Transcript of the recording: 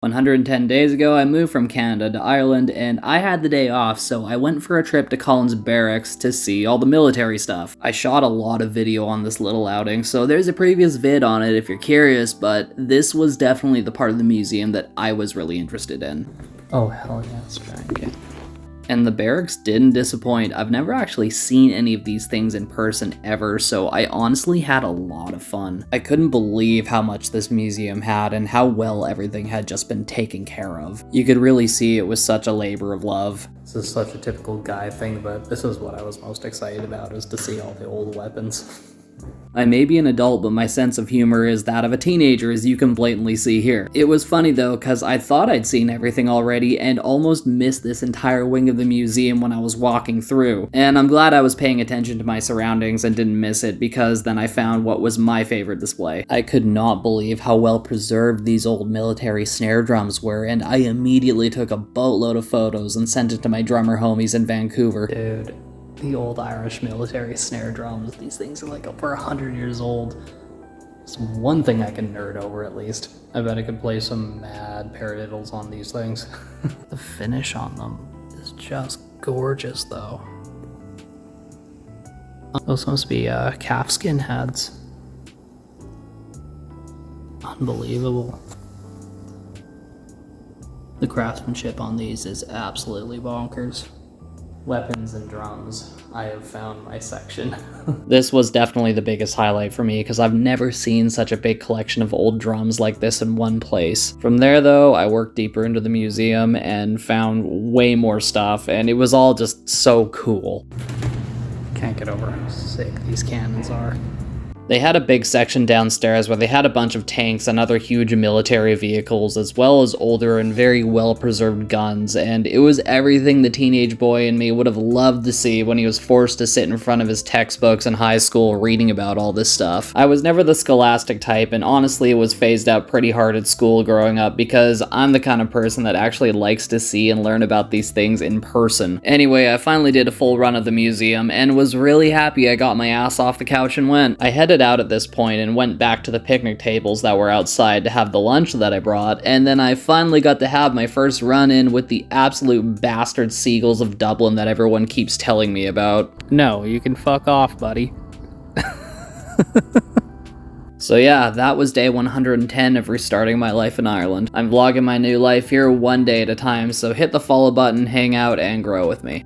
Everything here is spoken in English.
110 days ago, I moved from Canada to Ireland, and I had the day off, so I went for a trip to Collins Barracks to see all the military stuff. I shot a lot of video on this little outing, so there's a previous vid on it if you're curious, but this was definitely the part of the museum that I was really interested in. Oh hell yeah, let's try and get... And the barracks didn't disappoint. I've never actually seen any of these things in person ever, so I honestly had a lot of fun. I couldn't believe how much this museum had and how well everything had just been taken care of. You could really see it was such a labor of love. This is such a typical guy thing, but this is what I was most excited about, is to see all the old weapons. I may be an adult, but my sense of humor is that of a teenager, as you can blatantly see here. It was funny though, cause I thought I'd seen everything already and almost missed this entire wing of the museum when I was walking through. And I'm glad I was paying attention to my surroundings and didn't miss it, because then I found what was my favorite display. I could not believe how well preserved these old military snare drums were, and I immediately took a boatload of photos and sent it to my drummer homies in Vancouver. Dude. The old Irish military snare drums, these things are like over 100 years old. It's one thing I can nerd over at least. I bet I could play some mad paradiddles on these things. The finish on them is just gorgeous though. Those must be calfskin heads. Unbelievable. The craftsmanship on these is absolutely bonkers. Weapons and drums, I have found my section. This was definitely the biggest highlight for me, because I've never seen such a big collection of old drums like this in one place. From there though, I worked deeper into the museum and found way more stuff, and it was all just so cool. Can't get over how sick these cannons are. They had a big section downstairs where they had a bunch of tanks and other huge military vehicles, as well as older and very well-preserved guns, and it was everything the teenage boy in me would have loved to see when he was forced to sit in front of his textbooks in high school reading about all this stuff. I was never the scholastic type, and honestly it was phased out pretty hard at school growing up, because I'm the kind of person that actually likes to see and learn about these things in person. Anyway, I finally did a full run of the museum, and was really happy I got my ass off the couch and went. I headed out at this point and went back to the picnic tables that were outside to have the lunch that I brought, and then I finally got to have my first run-in with the absolute bastard seagulls of Dublin that everyone keeps telling me about. No, you can fuck off, buddy. So yeah, that was day 110 of restarting my life in Ireland. I'm vlogging my new life here one day at a time, so hit the follow button, hang out, and grow with me.